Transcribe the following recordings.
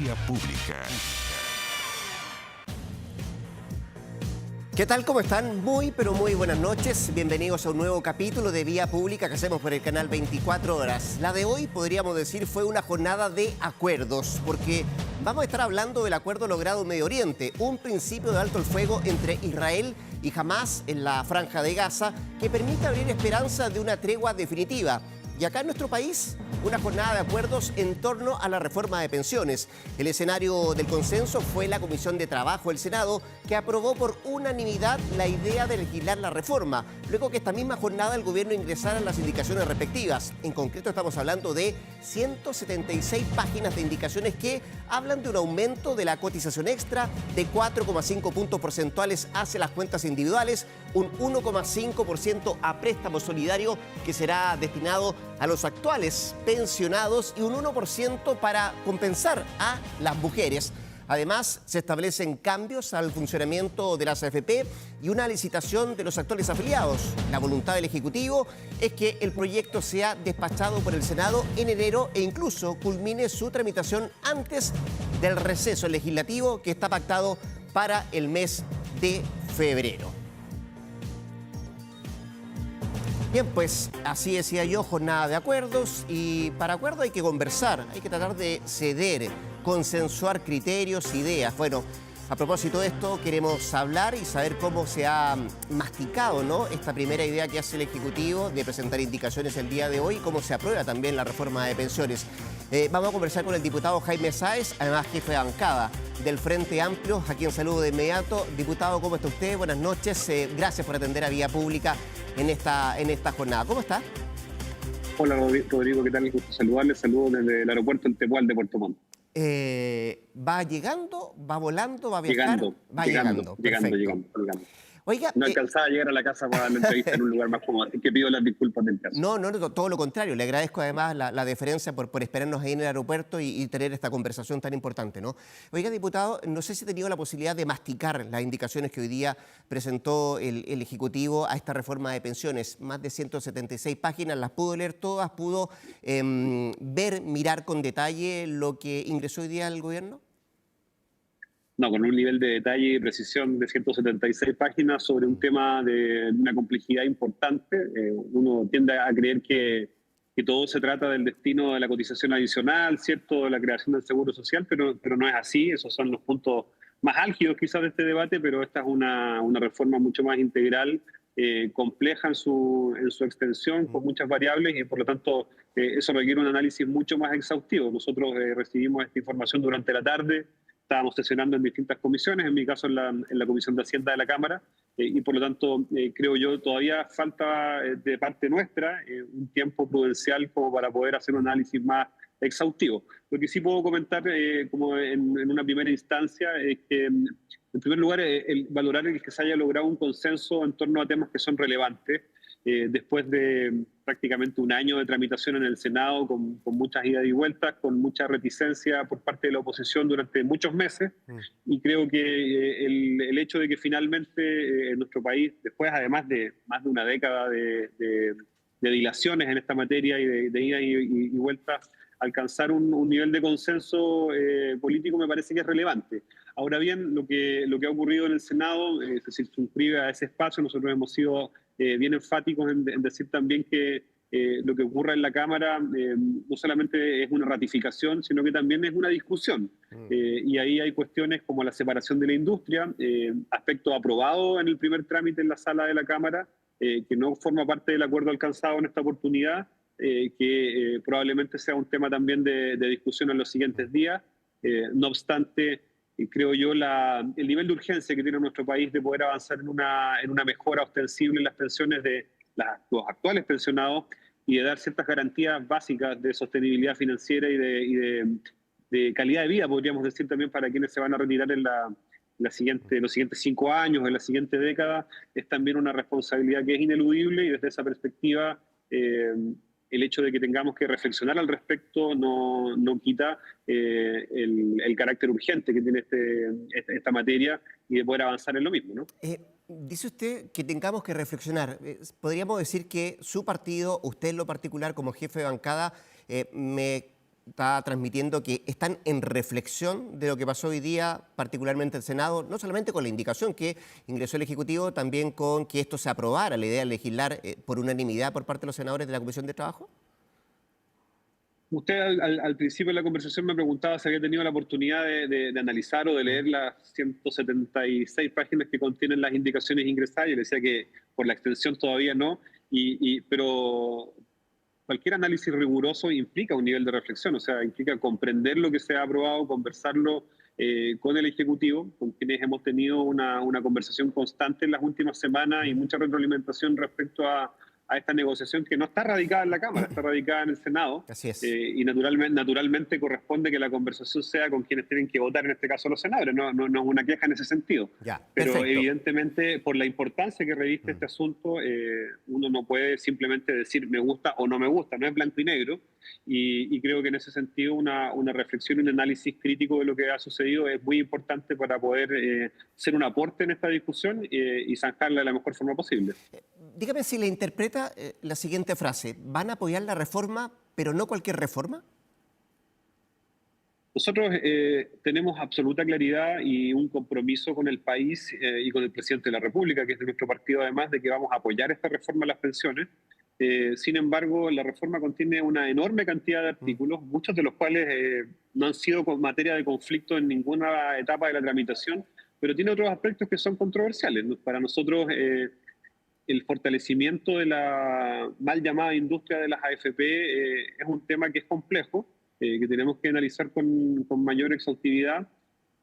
Vía Pública. ¿Qué tal? ¿Cómo están? Pero muy buenas noches. Bienvenidos a un nuevo capítulo de Vía Pública que hacemos por el canal 24 Horas. La de hoy, podríamos decir, fue una jornada de acuerdos, porque vamos a estar hablando del acuerdo logrado en Medio Oriente, un principio de alto el fuego entre Israel y Hamás en la Franja de Gaza que permite abrir esperanza de una tregua definitiva. Y acá en nuestro país, una jornada de acuerdos en torno a la reforma de pensiones. El escenario del consenso fue la Comisión de Trabajo del Senado, que aprobó por unanimidad la idea de legislar la reforma, luego que esta misma jornada el gobierno ingresara las indicaciones respectivas. En concreto estamos hablando de 176 páginas de indicaciones que hablan de un aumento de la cotización extra de 4,5 puntos porcentuales hacia las cuentas individuales, un 1,5% a préstamo solidario que será destinado a los actuales pensionados y un 1% para compensar a las mujeres. Además, se establecen cambios al funcionamiento de las AFP y una licitación de los actuales afiliados. La voluntad del Ejecutivo es que el proyecto sea despachado por el Senado en enero e incluso culmine su tramitación antes del receso legislativo que está pactado para el mes de febrero. Bien, pues así decía yo, jornada de acuerdos, y para acuerdo hay que conversar, hay que tratar de ceder, consensuar criterios, ideas. Bueno, a propósito de esto, queremos hablar y saber cómo se ha masticado, ¿no?, esta primera idea que hace el Ejecutivo de presentar indicaciones el día de hoy y cómo se aprueba también la reforma de pensiones. Vamos a conversar con el diputado Jaime Sáez, además jefe de bancada del Frente Amplio, a quien saludo de inmediato. Diputado, ¿cómo está usted? Buenas noches, gracias por atender a Vía Pública en esta jornada. ¿Cómo está? Hola Rodrigo, ¿qué tal? Gusto saludarles. Saludos desde el aeropuerto El Tepual de Puerto Montt. ¿Va llegando, va volando, va a viajar? Llegando. Llegando. Oiga, no alcanzaba a llegar a la casa para la entrevista en un lugar más cómodo, así que pido las disculpas del caso. No, todo lo contrario. Le agradezco además la deferencia por esperarnos ahí en el aeropuerto y tener esta conversación tan importante, ¿no? Oiga, diputado, no sé si ha tenido la posibilidad de masticar las indicaciones que hoy día presentó el Ejecutivo a esta reforma de pensiones. Más de 176 páginas, las pudo leer todas, pudo mirar con detalle lo que ingresó hoy día al gobierno. No, con un nivel de detalle y precisión de 176 páginas sobre un tema de una complejidad importante. Uno tiende a creer que todo se trata del destino de la cotización adicional, ¿cierto?, de la creación del seguro social, pero no es así. Esos son los puntos más álgidos quizás de este debate, pero esta es una reforma mucho más integral, compleja en su extensión, con muchas variables, y por lo tanto eso requiere un análisis mucho más exhaustivo. Nosotros recibimos esta información durante la tarde. Estábamos sesionando en distintas comisiones, en mi caso en la Comisión de Hacienda de la Cámara, y por lo tanto creo yo todavía falta de parte nuestra un tiempo prudencial como para poder hacer un análisis más exhaustivo. Lo que sí puedo comentar como en una primera instancia es que, en primer lugar, valorar el que se haya logrado un consenso en torno a temas que son relevantes. Después de prácticamente un año de tramitación en el Senado, con muchas idas y vueltas, con mucha reticencia por parte de la oposición durante muchos meses, y creo que el hecho de que finalmente en nuestro país, después además de más de una década de dilaciones en esta materia y de idas y vueltas, alcanzar un nivel de consenso político me parece que es relevante. Ahora bien, lo que ha ocurrido en el Senado se circunscribe a ese espacio. Nosotros hemos sido bien enfáticos en decir también que lo que ocurra en la Cámara no solamente es una ratificación, sino que también es una discusión. Y ahí hay cuestiones como la separación de la industria, aspecto aprobado en el primer trámite en la sala de la Cámara, que no forma parte del acuerdo alcanzado en esta oportunidad, que probablemente sea un tema también de discusión en los siguientes días. No obstante, creo yo, el nivel de urgencia que tiene nuestro país de poder avanzar en una mejora ostensible en las pensiones de los actuales pensionados y de dar ciertas garantías básicas de sostenibilidad financiera y de calidad de vida, podríamos decir, también para quienes se van a retirar en los siguientes 5 años, en la siguiente década, es también una responsabilidad que es ineludible, y desde esa perspectiva el hecho de que tengamos que reflexionar al respecto no quita el carácter urgente que tiene esta materia y de poder avanzar en lo mismo, ¿no? Dice usted que tengamos que reflexionar. Podríamos decir que su partido, usted en lo particular como jefe de bancada, me está transmitiendo que están en reflexión de lo que pasó hoy día, particularmente el Senado, no solamente con la indicación que ingresó el Ejecutivo, también con que esto se aprobara, la idea de legislar por unanimidad por parte de los senadores de la Comisión de Trabajo. Usted al principio de la conversación me preguntaba si había tenido la oportunidad de analizar o de leer las 176 páginas que contienen las indicaciones ingresadas. Yo le decía que por la extensión todavía no, pero cualquier análisis riguroso implica un nivel de reflexión, o sea, implica comprender lo que se ha aprobado, conversarlo con el Ejecutivo, con quienes hemos tenido una conversación constante en las últimas semanas y mucha retroalimentación respecto a esta negociación que no está radicada en la Cámara, está radicada en el Senado. Así es. Y naturalmente corresponde que la conversación sea con quienes tienen que votar, en este caso los senadores. No es una queja en ese sentido. Ya, pero perfecto. Evidentemente, por la importancia que reviste este asunto, uno no puede simplemente decir me gusta o no me gusta, no es blanco y negro. Y creo que en ese sentido una reflexión y un análisis crítico de lo que ha sucedido es muy importante para poder ser un aporte en esta discusión y zanjarla de la mejor forma posible. Dígame si le interpreta la siguiente frase: ¿van a apoyar la reforma, pero no cualquier reforma? Nosotros tenemos absoluta claridad y un compromiso con el país y con el presidente de la República, que es de nuestro partido además, de que vamos a apoyar esta reforma a las pensiones. Sin embargo, la reforma contiene una enorme cantidad de artículos, muchos de los cuales no han sido materia de conflicto en ninguna etapa de la tramitación, pero tiene otros aspectos que son controversiales. Para nosotros, el fortalecimiento de la mal llamada industria de las AFP es un tema que es complejo, que tenemos que analizar con mayor exhaustividad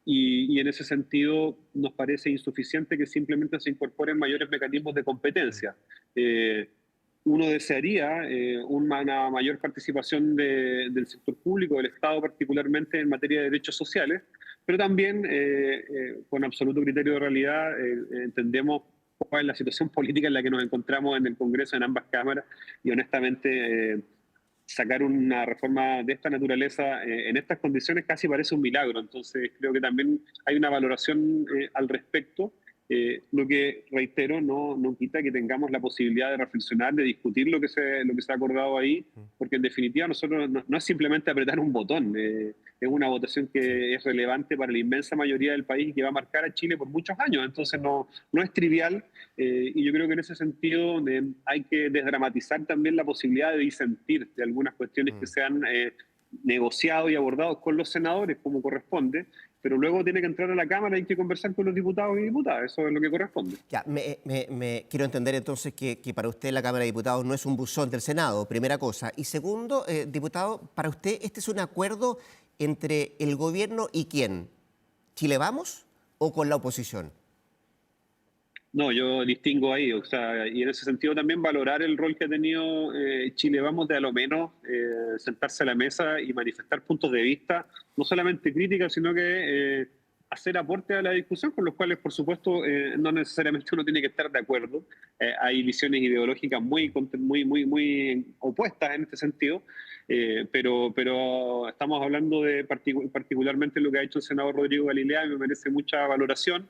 y en ese sentido nos parece insuficiente que simplemente se incorporen mayores mecanismos de competencia. Uno desearía una mayor participación del sector público, del Estado particularmente en materia de derechos sociales, pero también con absoluto criterio de realidad entendemos cuál es la situación política en la que nos encontramos en el Congreso, en ambas cámaras, y honestamente sacar una reforma de esta naturaleza en estas condiciones casi parece un milagro. Entonces creo que también hay una valoración al respecto, lo que, reitero, no quita que tengamos la posibilidad de reflexionar, de discutir lo que se ha acordado ahí, porque en definitiva nosotros no es simplemente apretar un botón, es una votación que es relevante para la inmensa mayoría del país y que va a marcar a Chile por muchos años. Entonces no es trivial y yo creo que en ese sentido hay que desdramatizar también la posibilidad de disentir de algunas cuestiones que se han negociado y abordado con los senadores como corresponde, pero luego tiene que entrar a la Cámara y hay que conversar con los diputados y diputadas, eso es lo que corresponde. Ya, quiero entender entonces que para usted la Cámara de Diputados no es un buzón del Senado, primera cosa. Y segundo, diputado, para usted este es un acuerdo entre el gobierno y ¿quién? ¿Chile Vamos o con la oposición? No, yo distingo ahí, o sea, y en ese sentido también valorar el rol que ha tenido Chile Vamos de a lo menos sentarse a la mesa y manifestar puntos de vista, no solamente críticas, sino que hacer aporte a la discusión, con los cuales, por supuesto, no necesariamente uno tiene que estar de acuerdo. Hay visiones ideológicas muy opuestas en este sentido, pero estamos hablando de particularmente lo que ha hecho el senador Rodrigo Galilea, y me merece mucha valoración.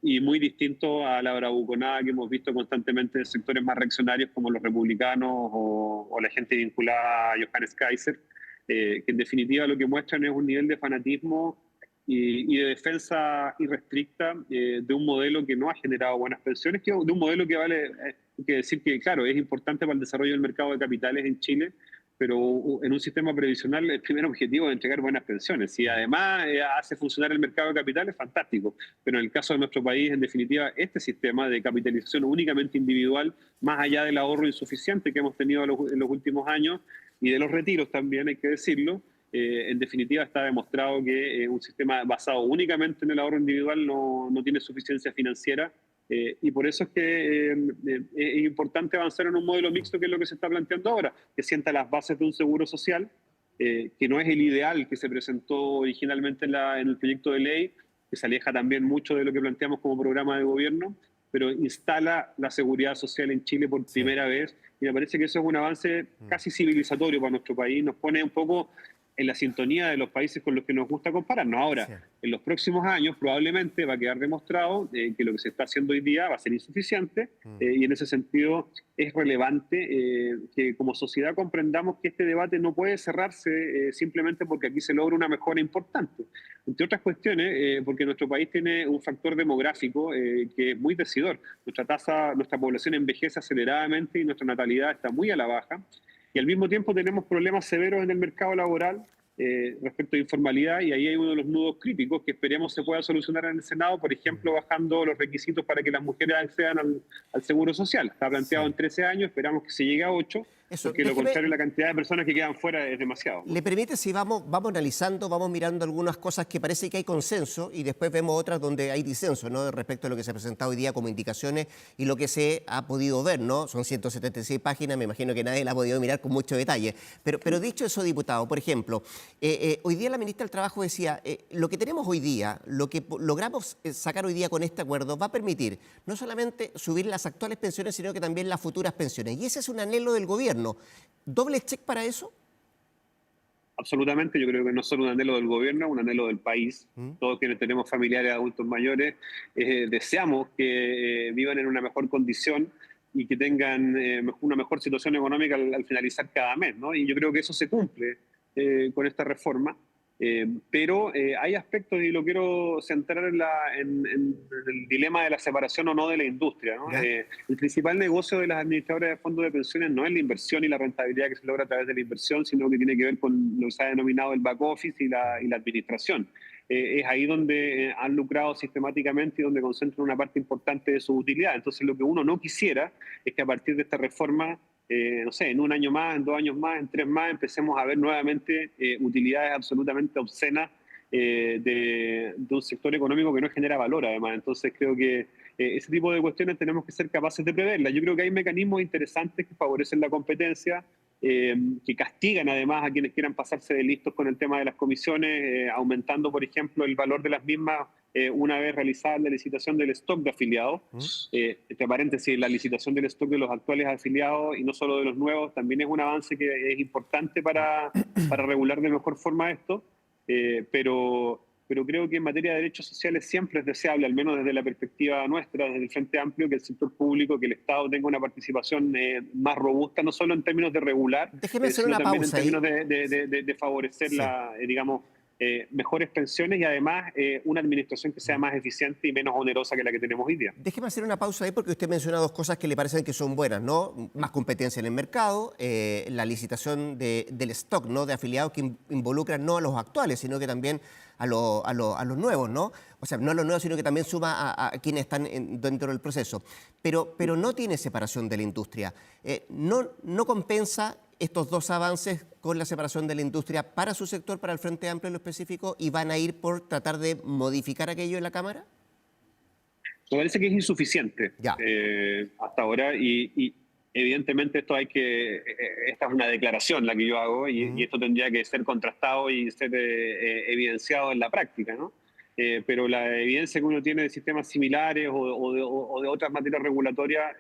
Y muy distinto a la bravuconada que hemos visto constantemente en sectores más reaccionarios como los republicanos o la gente vinculada a Johannes Kaiser, que en definitiva lo que muestran es un nivel de fanatismo y de defensa irrestricta de un modelo que no ha generado buenas pensiones, de un modelo que vale, hay que decir que, claro, es importante para el desarrollo del mercado de capitales en Chile, pero en un sistema previsional el primer objetivo es entregar buenas pensiones. Si además hace funcionar el mercado de capitales, fantástico. Pero en el caso de nuestro país, en definitiva, este sistema de capitalización únicamente individual, más allá del ahorro insuficiente que hemos tenido en los últimos años y de los retiros también, hay que decirlo, en definitiva está demostrado que un sistema basado únicamente en el ahorro individual no tiene suficiencia financiera. Y por eso es que es importante avanzar en un modelo mixto, que es lo que se está planteando ahora, que sienta las bases de un seguro social, que no es el ideal que se presentó originalmente en el proyecto de ley, que se aleja también mucho de lo que planteamos como programa de gobierno, pero instala la seguridad social en Chile por primera vez, y me parece que eso es un avance casi civilizatorio para nuestro país. Nos pone un poco en la sintonía de los países con los que nos gusta compararnos. Ahora, Sí. en los próximos años probablemente va a quedar demostrado que lo que se está haciendo hoy día va a ser insuficiente y en ese sentido es relevante que como sociedad comprendamos que este debate no puede cerrarse simplemente porque aquí se logra una mejora importante. Entre otras cuestiones, porque nuestro país tiene un factor demográfico que es muy decidor. Nuestra población envejece aceleradamente y nuestra natalidad está muy a la baja. Y al mismo tiempo tenemos problemas severos en el mercado laboral respecto a informalidad y ahí hay uno de los nudos críticos que esperemos se pueda solucionar en el Senado, por ejemplo, bajando los requisitos para que las mujeres accedan al seguro social. Está planteado Sí. en 13 años, esperamos que se llegue a 8, Eso, porque lo contrario, la cantidad de personas que quedan fuera es demasiado. ¿le permite si vamos analizando, vamos mirando algunas cosas que parece que hay consenso y después vemos otras donde hay disenso, ¿no? Respecto a lo que se ha presentado hoy día como indicaciones y lo que se ha podido ver, ¿no? Son 176 páginas, me imagino que nadie la ha podido mirar con mucho detalle. Pero dicho eso, diputado, por ejemplo, hoy día la ministra del Trabajo decía, lo que tenemos hoy día, lo que logramos sacar hoy día con este acuerdo va a permitir no solamente subir las actuales pensiones, sino que también las futuras pensiones. Y ese es un anhelo del gobierno. ¿Doble check para eso? Absolutamente, yo creo que no solo un anhelo del gobierno, es un anhelo del país. Todos quienes tenemos familiares adultos mayores deseamos que vivan en una mejor condición y que tengan una mejor situación económica al finalizar cada mes, ¿no? Y yo creo que eso se cumple con esta reforma. Pero hay aspectos, y lo quiero centrar en el dilema de la separación o no de la industria, ¿no? El principal negocio de las administradoras de fondos de pensiones no es la inversión y la rentabilidad que se logra a través de la inversión, sino que tiene que ver con lo que se ha denominado el back office y la administración. Es ahí donde han lucrado sistemáticamente y donde concentran una parte importante de su utilidad. Entonces, lo que uno no quisiera es que a partir de esta reforma no sé, en un año más, en 2 años más, en 3 más, empecemos a ver nuevamente utilidades absolutamente obscenas de un sector económico que no genera valor, además. Entonces creo que ese tipo de cuestiones tenemos que ser capaces de preverlas. Yo creo que hay mecanismos interesantes que favorecen la competencia, que castigan además a quienes quieran pasarse de listos con el tema de las comisiones, aumentando, por ejemplo, el valor de las mismas una vez realizada la licitación del stock de afiliados. Entre paréntesis, la licitación del stock de los actuales afiliados y no solo de los nuevos también es un avance que es importante para regular de mejor forma esto, pero creo que en materia de derechos sociales siempre es deseable, al menos desde la perspectiva nuestra, desde el Frente Amplio, que el sector público, que el Estado tenga una participación más robusta, no solo en términos de regular, Déjeme hacer sino una también en pausa ahí. términos de favorecer Sí. digamos, mejores pensiones y además una administración que sea más eficiente y menos onerosa que la que tenemos hoy día. Déjeme hacer una pausa ahí porque usted menciona dos cosas que le parecen que son buenas, ¿no? Más competencia en el mercado, la licitación del stock, ¿no? De afiliados que involucran no a los actuales, sino que también a los nuevos, ¿no? O sea, no a los nuevos, sino que también suma a quienes están dentro del proceso. Pero no tiene separación de la industria. No compensa estos dos avances con la separación de la industria para su sector, para el Frente Amplio en lo específico, y van a ir por tratar de modificar aquello en la Cámara? Me parece que es insuficiente Ya. hasta ahora y evidentemente esta es una declaración la que yo hago y esto tendría que ser contrastado y ser evidenciado en la práctica, ¿no? Pero la evidencia que uno tiene de sistemas similares o de otras materias regulatorias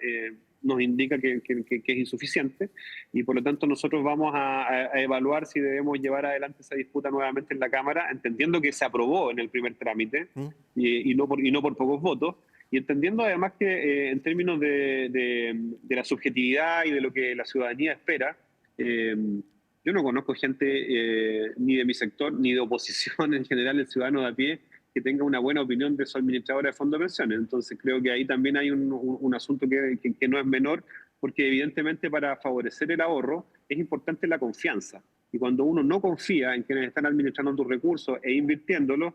nos indica que es insuficiente y por lo tanto nosotros vamos a evaluar si debemos llevar adelante esa disputa nuevamente en la Cámara, entendiendo que se aprobó en el primer trámite y no por pocos votos. Y entendiendo además que en términos de la subjetividad y de lo que la ciudadanía espera, yo no conozco gente ni de mi sector ni de oposición en general, el ciudadano de a pie, que tenga una buena opinión de su administradora de fondos de pensiones. Entonces creo que ahí también hay un asunto que no es menor, porque evidentemente para favorecer el ahorro es importante la confianza. Y cuando uno no confía en quienes están administrando tus recursos e invirtiéndolos,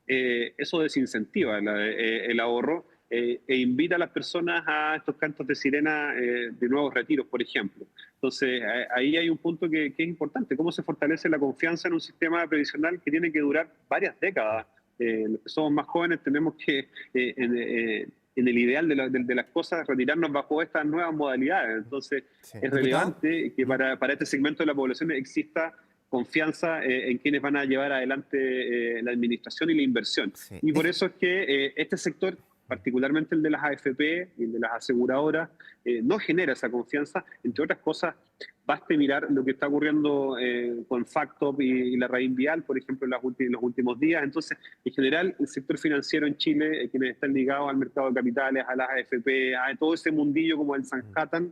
eso desincentiva el ahorro e invita a las personas a estos cantos de sirena de nuevos retiros, por ejemplo. Entonces, ahí hay un punto que es importante, cómo se fortalece la confianza en un sistema previsional que tiene que durar varias décadas. Los que somos más jóvenes tenemos que, en el ideal de las cosas, retirarnos bajo estas nuevas modalidades. Entonces, Sí. es relevante que para este segmento de la población exista confianza en quienes van a llevar adelante la administración y la inversión. Sí. Y por eso es que este sector particularmente el de las AFP y el de las aseguradoras, no genera esa confianza. Entre otras cosas, baste mirar lo que está ocurriendo con Factop y la Raín Vial, por ejemplo, en los últimos días. Entonces, en general, el sector financiero en Chile, quienes están ligados al mercado de capitales, a las AFP, a todo ese mundillo como el Sanhattan,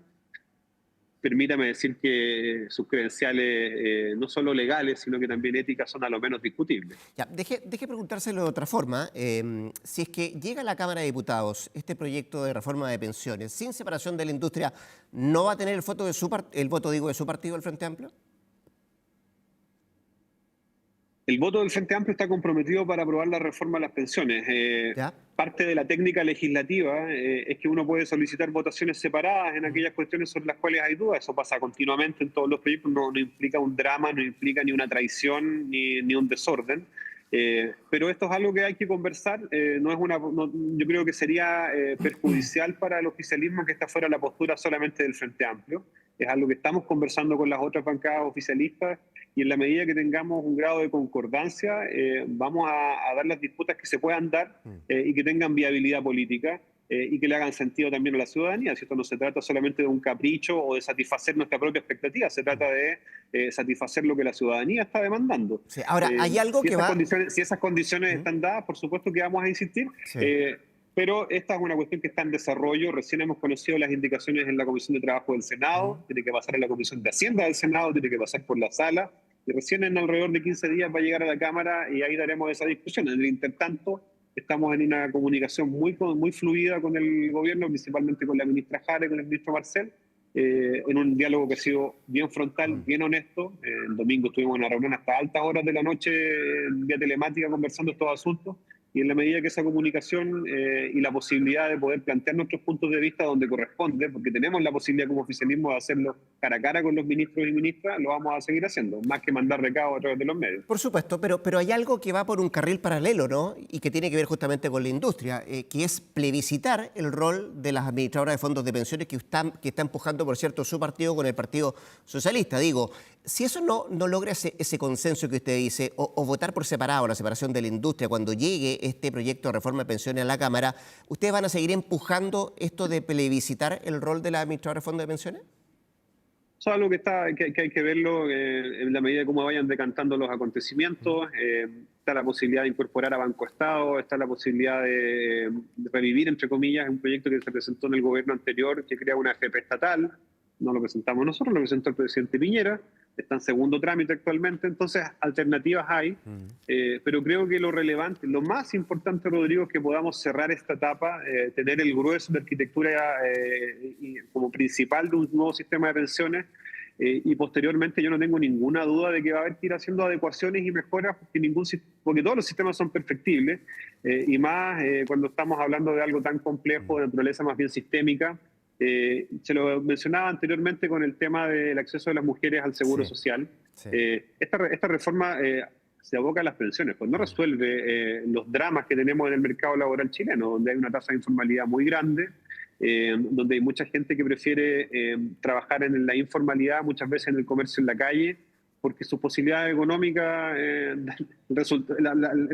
permítame decir que sus credenciales, no solo legales, sino que también éticas, son a lo menos discutibles. Ya, deje preguntárselo de otra forma. Si es que llega a la Cámara de Diputados este proyecto de reforma de pensiones sin separación de la industria, ¿no va a tener el voto de su partido, el Frente Amplio? El voto del Frente Amplio está comprometido para aprobar la reforma a las pensiones. ¿Ya? Parte de la técnica legislativa es que uno puede solicitar votaciones separadas en aquellas cuestiones sobre las cuales hay dudas. Eso pasa continuamente en todos los proyectos, no implica un drama, no implica ni una traición ni un desorden. Pero esto es algo que hay que conversar. Yo creo que sería perjudicial para el oficialismo que esta fuera la postura solamente del Frente Amplio. Es algo que estamos conversando con las otras bancadas oficialistas, y en la medida que tengamos un grado de concordancia, vamos a dar las disputas que se puedan dar y que tengan viabilidad política y que le hagan sentido también a la ciudadanía. Si esto no se trata solamente de un capricho o de satisfacer nuestra propia expectativa, se trata de satisfacer lo que la ciudadanía está demandando. Sí. Ahora, hay algo si esas condiciones están dadas, por supuesto que vamos a insistir. Sí. Pero esta es una cuestión que está en desarrollo. Recién hemos conocido las indicaciones en la Comisión de Trabajo del Senado, tiene que pasar en la Comisión de Hacienda del Senado, tiene que pasar por la sala, y recién en alrededor de 15 días va a llegar a la Cámara y ahí daremos esa discusión. En el intertanto, estamos en una comunicación muy fluida con el gobierno, principalmente con la ministra Jara y con el ministro Marcel, en un diálogo que ha sido bien frontal, bien honesto. El domingo estuvimos en una reunión hasta altas horas de la noche, vía telemática, conversando estos asuntos. Y en la medida que esa comunicación y la posibilidad de poder plantear nuestros puntos de vista donde corresponde, porque tenemos la posibilidad como oficialismo de hacerlo cara a cara con los ministros y ministras, lo vamos a seguir haciendo, más que mandar recados a través de los medios. Por supuesto, pero hay algo que va por un carril paralelo, ¿no? Y que tiene que ver justamente con la industria, que es plebiscitar el rol de las administradoras de fondos de pensiones que está empujando, por cierto, su partido con el Partido Socialista. Digo, si eso no logra ese consenso que usted dice, o votar por separado, la separación de la industria, cuando llegue este proyecto de reforma de pensiones a la Cámara, ¿ustedes van a seguir empujando esto de plebiscitar el rol de la administradora de fondos de pensiones? Eso es algo que hay que verlo en la medida de cómo vayan decantando los acontecimientos. Está la posibilidad de incorporar a Banco Estado, está la posibilidad de revivir, entre comillas, un proyecto que se presentó en el gobierno anterior que crea una AFP estatal. No lo presentamos nosotros, lo presentó el presidente Piñera. Está en segundo trámite actualmente, entonces alternativas hay, pero creo que lo relevante, lo más importante, Rodrigo, es que podamos cerrar esta etapa, tener el grueso de arquitectura como principal de un nuevo sistema de pensiones, y posteriormente yo no tengo ninguna duda de que va a haber que ir haciendo adecuaciones y mejoras, porque todos los sistemas son perfectibles, y más cuando estamos hablando de algo tan complejo, de naturaleza más bien sistémica. Se lo mencionaba anteriormente con el tema del acceso de las mujeres al seguro social. Sí. Esta reforma se aboca a las pensiones, pues no resuelve los dramas que tenemos en el mercado laboral chileno, donde hay una tasa de informalidad muy grande, donde hay mucha gente que prefiere trabajar en la informalidad, muchas veces en el comercio en la calle, porque sus posibilidades económicas, el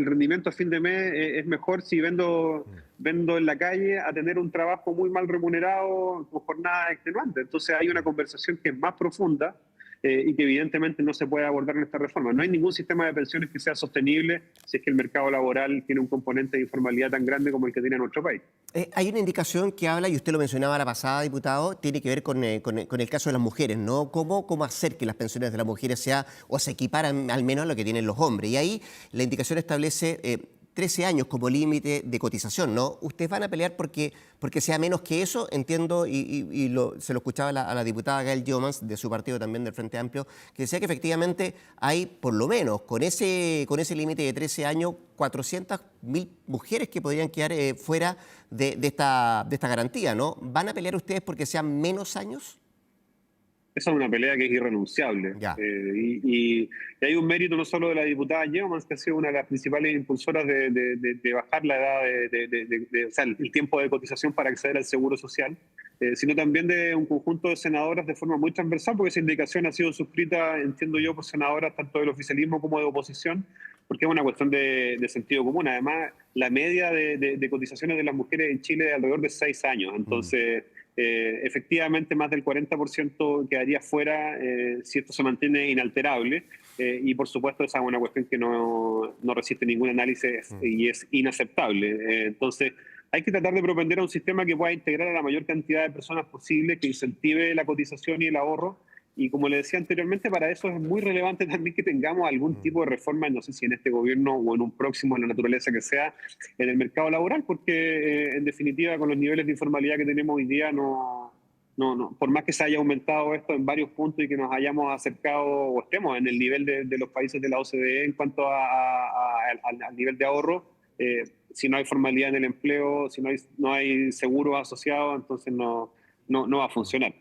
rendimiento a fin de mes es mejor si vendo en la calle a tener un trabajo muy mal remunerado con jornadas extenuantes. Entonces hay una conversación que es más profunda y que evidentemente no se puede abordar en esta reforma. No hay ningún sistema de pensiones que sea sostenible si es que el mercado laboral tiene un componente de informalidad tan grande como el que tiene nuestro país. Hay una indicación que habla, y usted lo mencionaba la pasada, diputado, tiene que ver con el caso de las mujeres, ¿no? ¿Cómo hacer que las pensiones de las mujeres se equiparan al menos a lo que tienen los hombres? Y ahí la indicación establece 13 años como límite de cotización, ¿no? ¿Ustedes van a pelear porque sea menos que eso? Entiendo, se lo escuchaba a la diputada Gail Jomans, de su partido también, del Frente Amplio, que decía que efectivamente hay, por lo menos, con ese límite de 13 años, 400.000 mujeres que podrían quedar fuera de esta garantía, ¿no? ¿Van a pelear ustedes porque sean menos años? Esa es una pelea que es irrenunciable. Y hay un mérito no solo de la diputada Yeomans, que ha sido una de las principales impulsoras de bajar la edad, o sea, el tiempo de cotización para acceder al seguro social, sino también de un conjunto de senadoras de forma muy transversal, porque esa indicación ha sido suscrita, entiendo yo, por senadoras tanto del oficialismo como de oposición, porque es una cuestión de sentido común. Además, la media de cotizaciones de las mujeres en Chile es alrededor de 6 años. Entonces, efectivamente, más del 40% quedaría fuera si esto se mantiene inalterable. Y, por supuesto, esa es una cuestión que no resiste ningún análisis y es inaceptable. Entonces, hay que tratar de propender a un sistema que pueda integrar a la mayor cantidad de personas posible, que incentive la cotización y el ahorro. Y como le decía anteriormente, para eso es muy relevante también que tengamos algún tipo de reforma, no sé si en este gobierno o en un próximo, en la naturaleza que sea, en el mercado laboral, porque en definitiva con los niveles de informalidad que tenemos hoy día, por más que se haya aumentado esto en varios puntos y que nos hayamos acercado o estemos en el nivel de los países de la OCDE en cuanto al nivel de ahorro, si no hay formalidad en el empleo, si no hay seguros asociados, entonces no va a funcionar.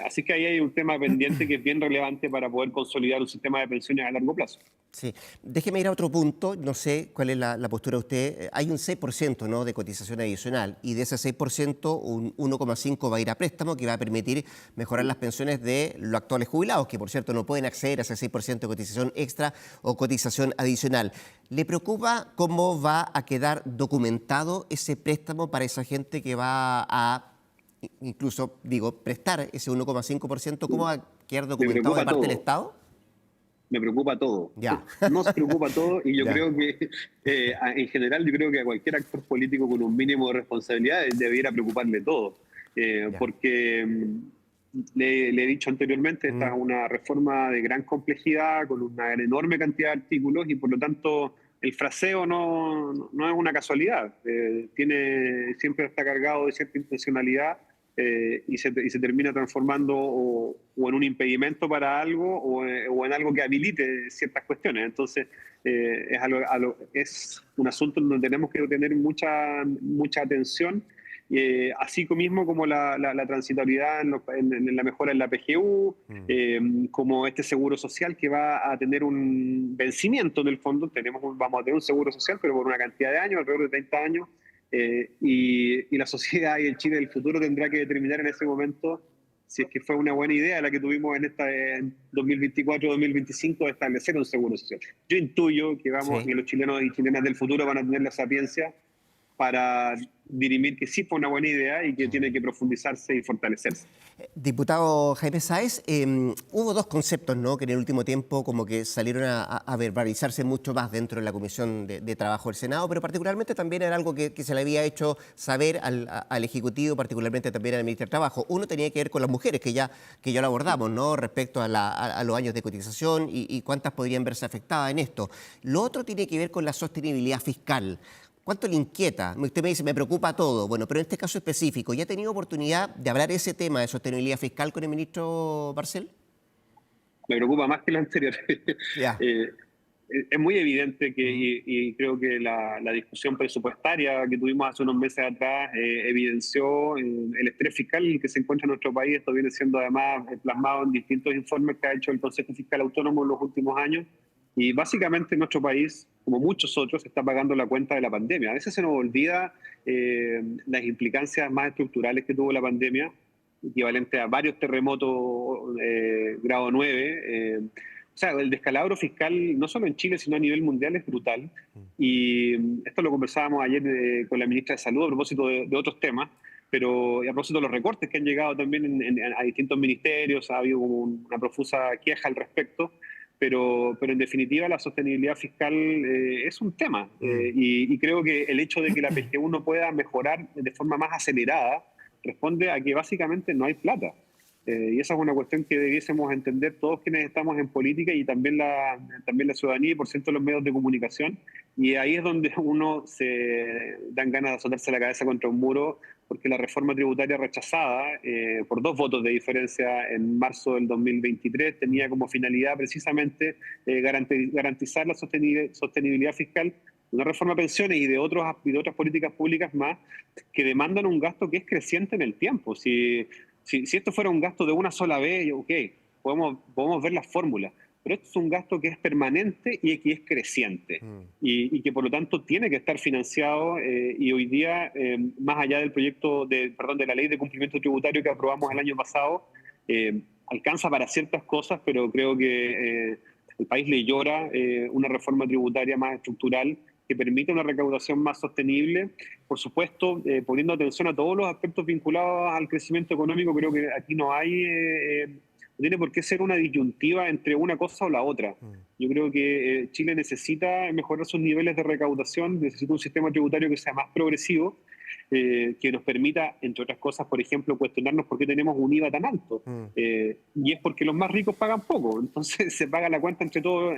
Así que ahí hay un tema pendiente que es bien relevante para poder consolidar un sistema de pensiones a largo plazo. Sí, déjeme ir a otro punto, no sé cuál es la postura de usted. Hay un 6%, ¿no?, de cotización adicional y de ese 6% un 1,5% va a ir a préstamo que va a permitir mejorar las pensiones de los actuales jubilados, que por cierto no pueden acceder a ese 6% de cotización extra o cotización adicional. ¿Le preocupa cómo va a quedar documentado ese préstamo para esa gente que va a incluso, prestar ese 1,5%? ¿Cómo va a quedar documentado de parte del Estado? Me preocupa todo. Ya. Nos preocupa todo y yo Ya. creo que, en general, yo creo que a cualquier actor político con un mínimo de responsabilidad debiera preocuparle todo. Porque le he dicho anteriormente, esta es una reforma de gran complejidad, con una enorme cantidad de artículos y por lo tanto el fraseo no es una casualidad. Siempre está cargado de cierta intencionalidad. Y se termina transformando o en un impedimento para algo o en algo que habilite ciertas cuestiones. Entonces, es un asunto en donde tenemos que tener mucha atención, así mismo como la transitoriedad en la mejora en la PGU, como este seguro social que va a tener un vencimiento en el fondo. Vamos a tener un seguro social, pero por una cantidad de años, alrededor de 30 años, y la sociedad y el Chile del futuro tendrá que determinar en ese momento si es que fue una buena idea la que tuvimos en 2024-2025 de establecer un seguro social. Yo intuyo que que los chilenos y chilenas del futuro van a tener la sapiencia para dirimir que sí fue una buena idea y que tiene que profundizarse y fortalecerse. Diputado Jaime Sáez, hubo dos conceptos, ¿no?, que en el último tiempo como que salieron a verbalizarse mucho más dentro de la Comisión de Trabajo del Senado, pero particularmente también era algo que se le había hecho saber al Ejecutivo, particularmente también al Ministerio de Trabajo. Uno tenía que ver con las mujeres, que ya lo abordamos, ¿no?, respecto a los años de cotización y cuántas podrían verse afectadas en esto. Lo otro tiene que ver con la sostenibilidad fiscal. ¿Cuánto le inquieta? Usted me dice, me preocupa todo. Bueno, pero en este caso específico, ¿ya ha tenido oportunidad de hablar ese tema de sostenibilidad fiscal con el ministro Marcel? Me preocupa más que lo anterior. Ya. Es muy evidente que, y creo que la discusión presupuestaria que tuvimos hace unos meses atrás evidenció el estrés fiscal en el que se encuentra nuestro país. Esto viene siendo además plasmado en distintos informes que ha hecho el Consejo Fiscal Autónomo en los últimos años. Y básicamente nuestro país, como muchos otros, está pagando la cuenta de la pandemia. A veces se nos olvida las implicancias más estructurales que tuvo la pandemia, equivalente a varios terremotos grado 9. O sea, el descalabro fiscal, no solo en Chile, sino a nivel mundial, es brutal. Y esto lo conversábamos ayer con la ministra de Salud a propósito de otros temas, pero y a propósito de los recortes que han llegado también a distintos ministerios. Ha habido como una profusa queja al respecto. Pero en definitiva la sostenibilidad fiscal es un tema y creo que el hecho de que la PGU no pueda mejorar de forma más acelerada responde a que básicamente no hay plata. Y esa es una cuestión que debiésemos entender todos quienes estamos en política y también la ciudadanía y por cierto los medios de comunicación. Y ahí es donde uno se dan ganas de azotarse la cabeza contra un muro, porque la reforma tributaria rechazada por 2 votos de diferencia en marzo del 2023 tenía como finalidad precisamente garantizar la sostenibilidad fiscal de una reforma de pensiones y de otras políticas públicas más que demandan un gasto que es creciente en el tiempo. Si esto fuera un gasto de una sola vez, ok, podemos ver las fórmulas, pero esto es un gasto que es permanente y que es creciente y que por lo tanto tiene que estar financiado y hoy día, más allá del proyecto de la ley de cumplimiento tributario que aprobamos el año pasado, alcanza para ciertas cosas, pero creo que el país le llora una reforma tributaria más estructural que permita una recaudación más sostenible. Por supuesto, poniendo atención a todos los aspectos vinculados al crecimiento económico, creo que aquí no tiene por qué ser una disyuntiva entre una cosa o la otra. Yo creo que Chile necesita mejorar sus niveles de recaudación, necesita un sistema tributario que sea más progresivo, que nos permita, entre otras cosas, por ejemplo, cuestionarnos por qué tenemos un IVA tan alto. Y es porque los más ricos pagan poco. Entonces se paga la cuenta entre todos,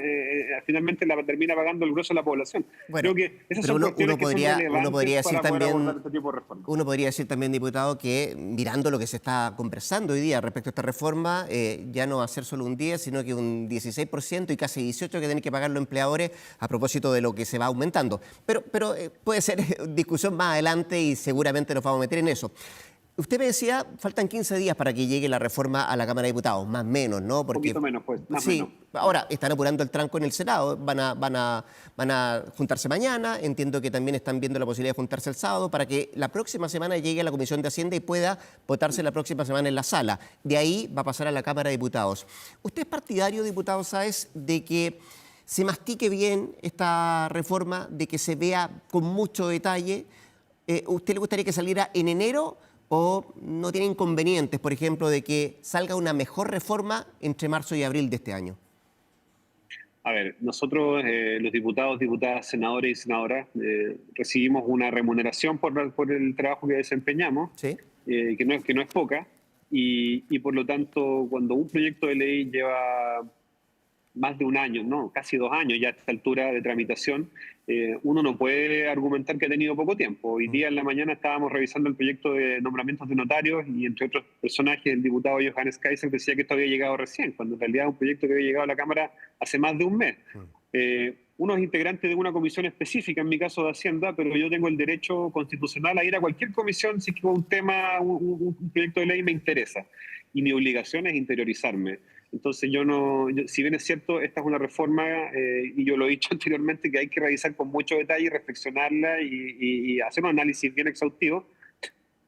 finalmente la termina pagando el grueso de la población. Bueno, creo que esas son cuestiones que son relevantes para poder abordar este tipo de reformas. Uno podría decir también, diputado, que mirando lo que se está conversando hoy día respecto a esta reforma, ya no va a ser solo un 10, sino que un 16% y casi 18% que tienen que pagar los empleadores a propósito de lo que se va aumentando. Pero puede ser discusión más adelante y seguramente nos vamos a meter en eso. Usted me decía, faltan 15 días para que llegue la reforma a la Cámara de Diputados, más o menos, ¿no? Porque, un poquito menos, pues. Sí, menos. Ahora están apurando el tranco en el Senado, van a juntarse mañana, entiendo que también están viendo la posibilidad de juntarse el sábado para que la próxima semana llegue a la Comisión de Hacienda y pueda votarse la próxima semana en la sala. De ahí va a pasar a la Cámara de Diputados. ¿Usted es partidario, diputado Sáez, de que se mastique bien esta reforma, de que se vea con mucho detalle? ¿Usted le gustaría que saliera en enero o no tiene inconvenientes, por ejemplo, de que salga una mejor reforma entre marzo y abril de este año? A ver, nosotros, los diputados, diputadas, senadores y senadoras, recibimos una remuneración por el trabajo que desempeñamos, ¿Sí? Que no es poca, y por lo tanto, cuando un proyecto de ley lleva más de un año, no, casi 2 años ya a esta altura de tramitación, uno no puede argumentar que ha tenido poco tiempo. Hoy día en la mañana estábamos revisando el proyecto de nombramientos de notarios y entre otros personajes el diputado Johannes Kaiser decía que esto había llegado recién, cuando en realidad es un proyecto que había llegado a la Cámara hace más de un mes. Uno es integrante de una comisión específica, en mi caso de Hacienda, pero yo tengo el derecho constitucional a ir a cualquier comisión si es que un tema, un proyecto de ley me interesa. Y mi obligación es interiorizarme. Entonces si bien es cierto, esta es una reforma, y yo lo he dicho anteriormente, que hay que revisar con mucho detalle, reflexionarla y hacer un análisis bien exhaustivo,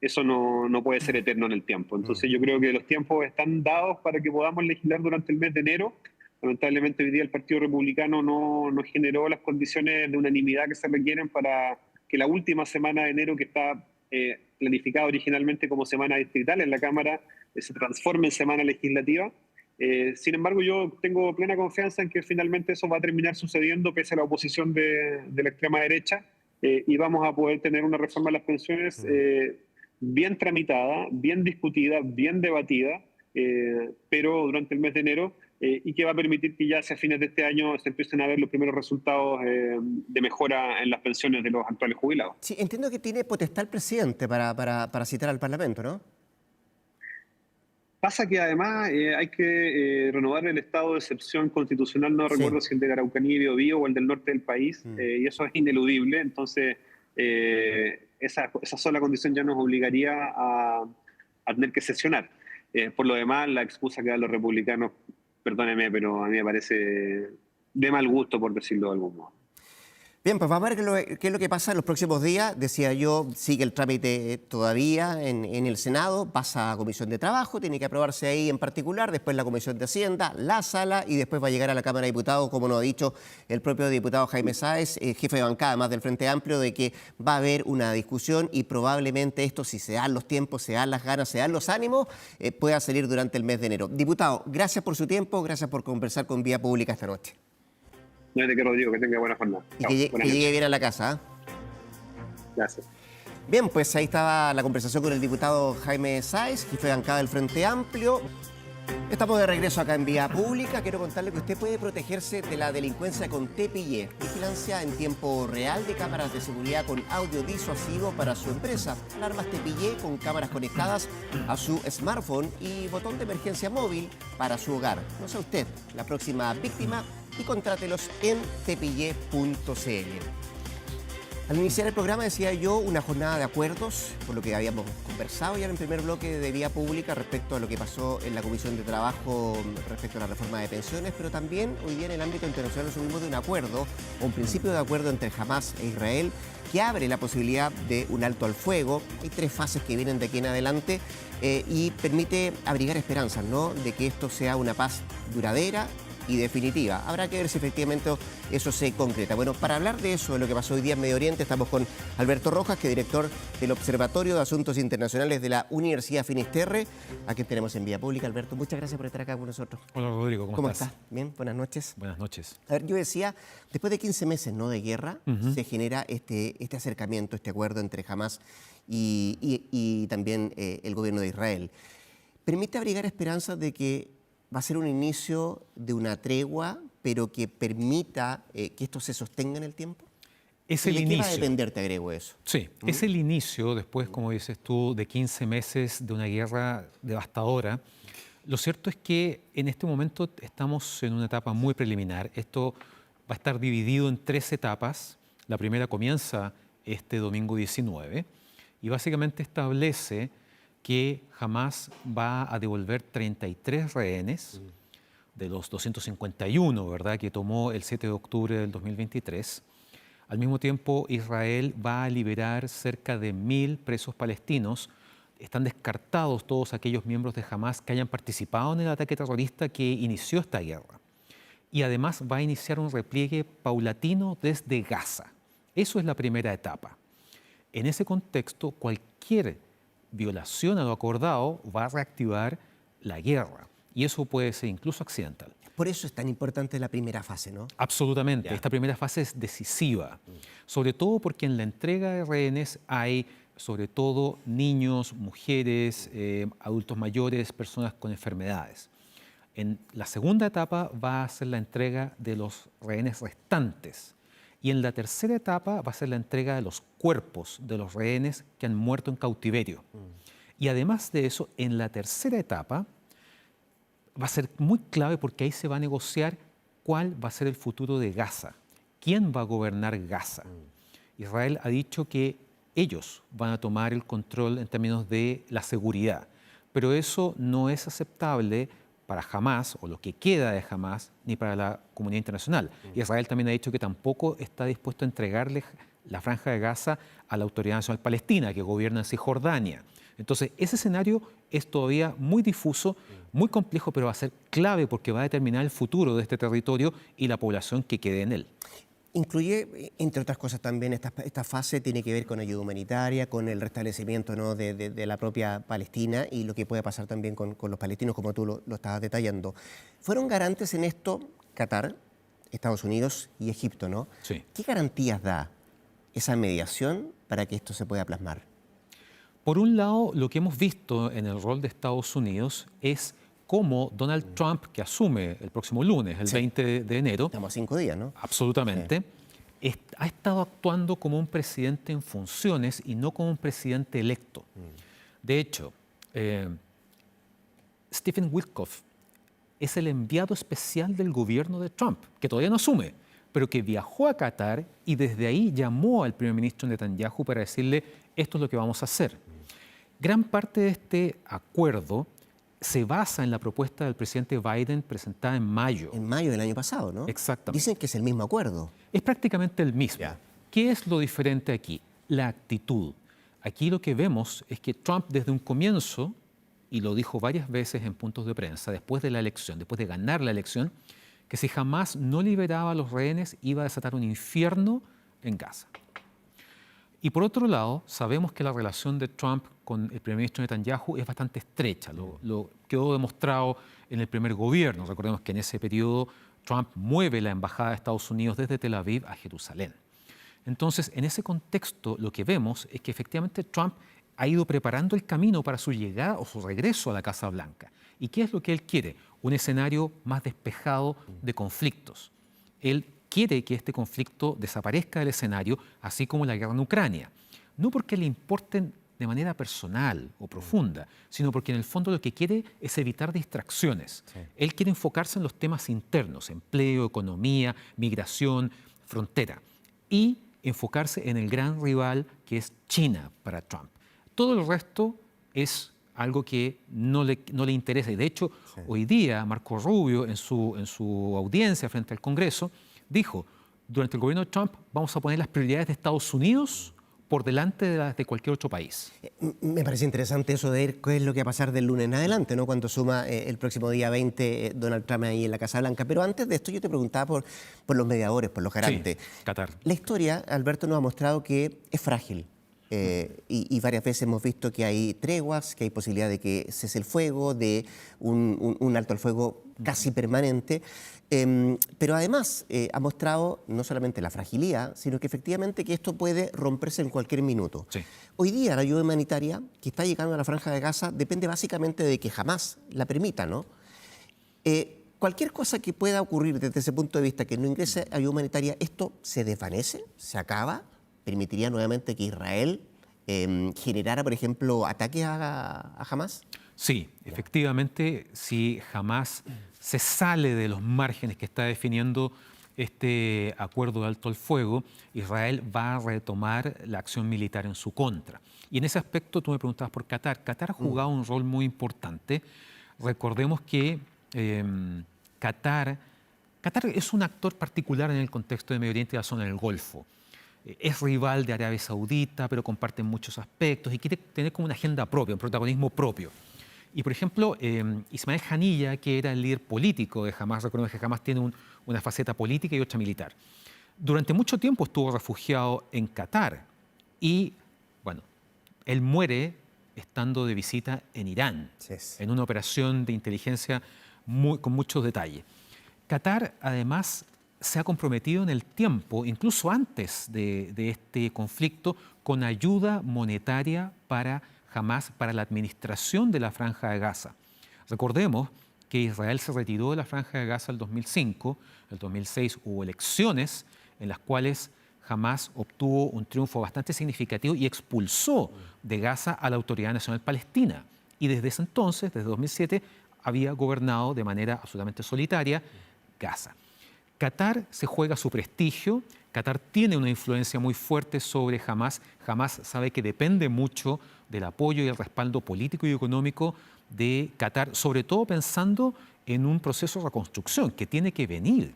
eso no puede ser eterno en el tiempo. Entonces yo creo que los tiempos están dados para que podamos legislar durante el mes de enero. Lamentablemente hoy día el Partido Republicano no generó las condiciones de unanimidad que se requieren para que la última semana de enero, que está planificada originalmente como semana distrital en la Cámara, se transforme en semana legislativa. Sin embargo, yo tengo plena confianza en que finalmente eso va a terminar sucediendo pese a la oposición de la extrema derecha, y vamos a poder tener una reforma de las pensiones bien tramitada, bien discutida, bien debatida, pero durante el mes de enero, y que va a permitir que ya hacia fines de este año se empiecen a ver los primeros resultados de mejora en las pensiones de los actuales jubilados. Sí, entiendo que tiene potestad el presidente para citar al Parlamento, ¿no? Pasa que además hay que renovar el estado de excepción constitucional, no recuerdo si el de la Araucanía y Biobío o el del norte del país, y eso es ineludible. Entonces esa sola condición ya nos obligaría a tener que sesionar. Por lo demás, la excusa que dan los republicanos, perdóneme, pero a mí me parece de mal gusto, por decirlo de algún modo. Bien, pues vamos a ver qué es lo que pasa en los próximos días. Decía yo, sigue el trámite todavía en el Senado, pasa a Comisión de Trabajo, tiene que aprobarse ahí en particular, después la Comisión de Hacienda, la Sala y después va a llegar a la Cámara de Diputados, como nos ha dicho el propio diputado Jaime Sáez, jefe de bancada además del Frente Amplio, de que va a haber una discusión y probablemente esto, si se dan los tiempos, se dan las ganas, se dan los ánimos, pueda salir durante el mes de enero. Diputado, gracias por su tiempo, gracias por conversar con Vía Pública esta noche. No es de que Rodrigo, que tenga buena jornada. Y que llegue bien a la casa. ¿Eh? Gracias. Bien, pues ahí estaba la conversación con el diputado Jaime Sáez, jefe de bancada del Frente Amplio. Estamos de regreso acá en Vía Pública. Quiero contarle que usted puede protegerse de la delincuencia con TPY, vigilancia en tiempo real de cámaras de seguridad con audio disuasivo para su empresa, alarmas TPY con cámaras conectadas a su smartphone y botón de emergencia móvil para su hogar. No sea usted la próxima víctima y contrátelos en tpy.cl. Al iniciar el programa decía yo una jornada de acuerdos, por lo que habíamos conversado ya en el primer bloque de Vía Pública respecto a lo que pasó en la Comisión de Trabajo respecto a la reforma de pensiones, pero también hoy día en el ámbito internacional asumimos de un acuerdo, o un principio de acuerdo entre Hamás e Israel, que abre la posibilidad de un alto al fuego. Hay 3 fases que vienen de aquí en adelante y permite abrigar esperanzas, ¿no?, de que esto sea una paz duradera y definitiva. Habrá que ver si efectivamente eso se concreta. Bueno, para hablar de eso, de lo que pasó hoy día en Medio Oriente, estamos con Alberto Rojas, que es director del Observatorio de Asuntos Internacionales de la Universidad Finisterre, a quien tenemos en Vía Pública. Alberto, muchas gracias por estar acá con nosotros. Hola Rodrigo, ¿cómo estás? Bien, buenas noches. Buenas noches. A ver, yo decía, después de 15 meses, ¿no?, de guerra, se genera este acercamiento, este acuerdo entre Hamás y también el gobierno de Israel. ¿Permite abrigar esperanzas de que va a ser un inicio de una tregua, pero que permita que esto se sostenga en el tiempo? Es el inicio. ¿De qué va a depender, te agrego eso? Sí, es el inicio, después, como dices tú, de 15 meses de una guerra devastadora. Lo cierto es que en este momento estamos en una etapa muy preliminar. Esto va a estar dividido en 3 etapas. La primera comienza este domingo 19 y básicamente establece que Hamás va a devolver 33 rehenes de los 251, ¿verdad?, que tomó el 7 de octubre del 2023. Al mismo tiempo, Israel va a liberar cerca de 1.000 presos palestinos. Están descartados todos aquellos miembros de Hamás que hayan participado en el ataque terrorista que inició esta guerra. Y además va a iniciar un repliegue paulatino desde Gaza. Eso es la primera etapa. En ese contexto, cualquier violación a lo acordado va a reactivar la guerra. Y eso puede ser incluso accidental. Por eso es tan importante la primera fase, ¿no? Absolutamente. Esta primera fase es decisiva. Sobre todo porque en la entrega de rehenes hay, sobre todo, niños, mujeres, adultos mayores, personas con enfermedades. En la segunda etapa va a ser la entrega de los rehenes restantes. Y en la tercera etapa va a ser la entrega de los cuerpos de los rehenes que han muerto en cautiverio. Y además de eso, en la tercera etapa va a ser muy clave porque ahí se va a negociar cuál va a ser el futuro de Gaza. ¿Quién va a gobernar Gaza? Israel ha dicho que ellos van a tomar el control en términos de la seguridad. Pero eso no es aceptable para Hamás, o lo que queda de Hamás, ni para la comunidad internacional. Israel también ha dicho que tampoco está dispuesto a entregarle la Franja de Gaza a la Autoridad Nacional Palestina, que gobierna en Cisjordania. Entonces, ese escenario es todavía muy difuso, muy complejo, pero va a ser clave porque va a determinar el futuro de este territorio y la población que quede en él. Incluye, entre otras cosas también, esta fase tiene que ver con ayuda humanitaria, con el restablecimiento, ¿no?, de la propia Palestina y lo que puede pasar también con los palestinos, como tú lo estabas detallando. ¿Fueron garantes en esto Qatar, Estados Unidos y Egipto, no? Sí. ¿Qué garantías da esa mediación para que esto se pueda plasmar? Por un lado, lo que hemos visto en el rol de Estados Unidos es cómo Donald Trump, que asume el próximo lunes, el 20 de enero... Estamos a 5 días, ¿no? Absolutamente. Sí. Ha estado actuando como un presidente en funciones y no como un presidente electo. De hecho, Stephen Witkoff es el enviado especial del gobierno de Trump, que todavía no asume, pero que viajó a Qatar y desde ahí llamó al primer ministro Netanyahu para decirle esto es lo que vamos a hacer. Gran parte de este acuerdo se basa en la propuesta del presidente Biden presentada en mayo. En mayo del año pasado, ¿no? Exactamente. Dicen que es el mismo acuerdo. Es prácticamente el mismo. Ya. ¿Qué es lo diferente aquí? La actitud. Aquí lo que vemos es que Trump desde un comienzo, y lo dijo varias veces en puntos de prensa, después de la elección, después de ganar la elección, que si Hamás no liberaba a los rehenes iba a desatar un infierno en Gaza. Y por otro lado, sabemos que la relación de Trump con el primer ministro Netanyahu es bastante estrecha. Lo quedó demostrado en el primer gobierno. Recordemos que en ese periodo Trump mueve la embajada de Estados Unidos desde Tel Aviv a Jerusalén. Entonces, en ese contexto, lo que vemos es que efectivamente Trump ha ido preparando el camino para su llegada o su regreso a la Casa Blanca. ¿Y qué es lo que él quiere? Un escenario más despejado de conflictos. Él quiere que este conflicto desaparezca del escenario, así como la guerra en Ucrania. No porque le importen de manera personal o profunda, sino porque en el fondo lo que quiere es evitar distracciones. Sí. Él quiere enfocarse en los temas internos, empleo, economía, migración, frontera, y enfocarse en el gran rival que es China para Trump. Todo el resto es algo que no le interesa. Y de hecho, sí, hoy día Marco Rubio, en su audiencia frente al Congreso, dijo, durante el gobierno de Trump vamos a poner las prioridades de Estados Unidos por delante de las de cualquier otro país. Me parece interesante eso de ver qué es lo que va a pasar del lunes en adelante, ¿no? Cuando suma el próximo día 20 Donald Trump ahí en la Casa Blanca. Pero antes de esto yo te preguntaba por los mediadores, por los garantes. Sí, Qatar. La historia, Alberto, nos ha mostrado que es frágil. Y varias veces hemos visto que hay treguas, que hay posibilidad de que cese el fuego, de un alto al fuego casi permanente. Pero además ha mostrado no solamente la fragilidad, sino que efectivamente que esto puede romperse en cualquier minuto. Sí. Hoy día la ayuda humanitaria que está llegando a la Franja de Gaza depende básicamente de que jamás la permita, ¿no? Cualquier cosa que pueda ocurrir desde ese punto de vista que no ingrese ayuda humanitaria, ¿esto se desvanece? ¿Se acaba? ¿Permitiría nuevamente que Israel generara, por ejemplo, ataques a Hamás? Sí, efectivamente, si Hamás se sale de los márgenes que está definiendo este acuerdo de alto al fuego, Israel va a retomar la acción militar en su contra. Y en ese aspecto tú me preguntabas por Qatar. Qatar ha jugado un rol muy importante. Recordemos que Qatar es un actor particular en el contexto de Medio Oriente y la zona del Golfo. Es rival de Arabia Saudita, pero comparte muchos aspectos y quiere tener como una agenda propia, un protagonismo propio. Y, por ejemplo, Ismael Haniyeh, que era el líder político de Hamás, recordemos que Hamás tiene una faceta política y otra militar. Durante mucho tiempo estuvo refugiado en Qatar y, bueno, él muere estando de visita en Irán, en una operación de inteligencia con muchos detalles. Qatar, además, se ha comprometido en el tiempo, incluso antes de este conflicto, con ayuda monetaria para Hamás, para la administración de la Franja de Gaza. Recordemos que Israel se retiró de la Franja de Gaza en el 2005, en el 2006 hubo elecciones en las cuales Hamás obtuvo un triunfo bastante significativo y expulsó de Gaza a la Autoridad Nacional Palestina. Y desde ese entonces, desde 2007, había gobernado de manera absolutamente solitaria Gaza. Qatar se juega su prestigio, Qatar tiene una influencia muy fuerte sobre Hamás. Hamás sabe que depende mucho del apoyo y el respaldo político y económico de Qatar, sobre todo pensando en un proceso de reconstrucción que tiene que venir.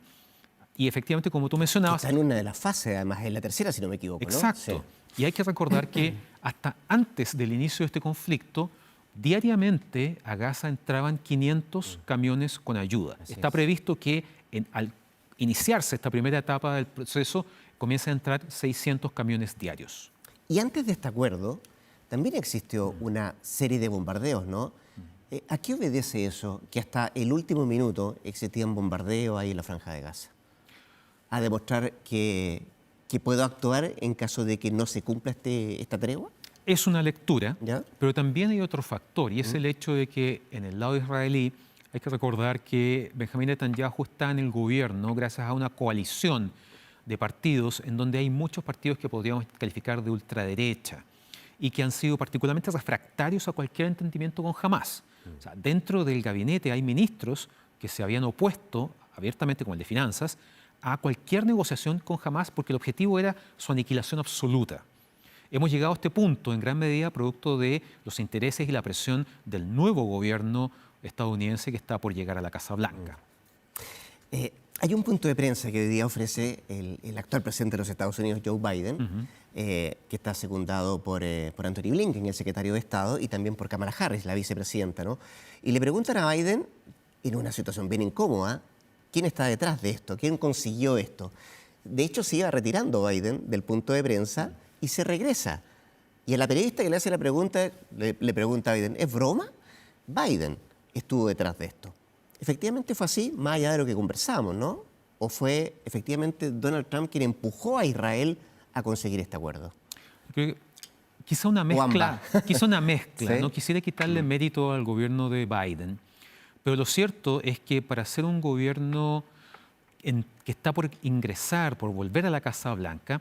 Y efectivamente, como tú mencionabas... Está en una de las fases, además, en la tercera, si no me equivoco, ¿no? Exacto. Sí. Y hay que recordar que hasta antes del inicio de este conflicto, diariamente a Gaza entraban 500 camiones con ayuda. Está previsto que al iniciarse esta primera etapa del proceso, comienzan a entrar 600 camiones diarios. Y antes de este acuerdo, también existió una serie de bombardeos, ¿no? ¿A qué obedece eso? Que hasta el último minuto existían bombardeos ahí en la Franja de Gaza. ¿A demostrar que puedo actuar en caso de que no se cumpla esta tregua? Es una lectura, ¿ya? Pero también hay otro factor, y es el hecho de que en el lado israelí hay que recordar que Benjamín Netanyahu está en el gobierno gracias a una coalición de partidos en donde hay muchos partidos que podríamos calificar de ultraderecha y que han sido particularmente refractarios a cualquier entendimiento con Hamás. O sea, dentro del gabinete hay ministros que se habían opuesto abiertamente, como el de Finanzas, a cualquier negociación con Hamás porque el objetivo era su aniquilación absoluta. Hemos llegado a este punto en gran medida producto de los intereses y la presión del nuevo gobierno estadounidense que está por llegar a la Casa Blanca. Hay un punto de prensa que hoy día ofrece el actual presidente de los Estados Unidos, Joe Biden, que está secundado por Anthony Blinken, el secretario de Estado, y también por Kamala Harris, la vicepresidenta, ¿no? Y le preguntan a Biden, en una situación bien incómoda, ¿quién está detrás de esto? ¿Quién consiguió esto? De hecho, se iba retirando Biden del punto de prensa y se regresa. Y a la periodista que le hace la pregunta, le pregunta a Biden, ¿es broma? Biden estuvo detrás de esto. Efectivamente fue así, más allá de lo que conversamos, ¿no? ¿O fue efectivamente Donald Trump quien empujó a Israel a conseguir este acuerdo? Quizá una mezcla, ¿Sí? No quisiera quitarle mérito al gobierno de Biden, pero lo cierto es que para ser un gobierno que está por ingresar, por volver a la Casa Blanca,